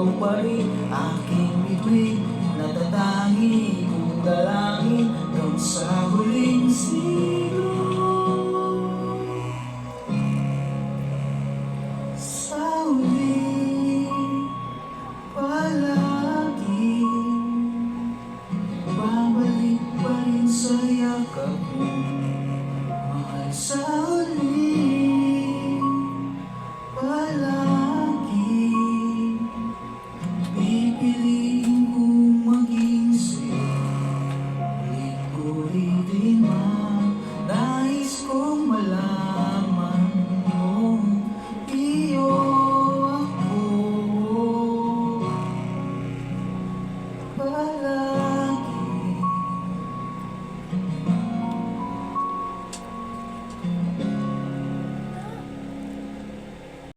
ikaw pa rin aking bituin, natatangi kong dalangin hanggang sa huling siglo. Sa huling palagi, babalik pa rin sa yakap mo, mahal. Sa huling palagi, pipiliin kong maging sa'yo. Ulit-ulitin man, nais kong malaman mo, iyo ako palagi.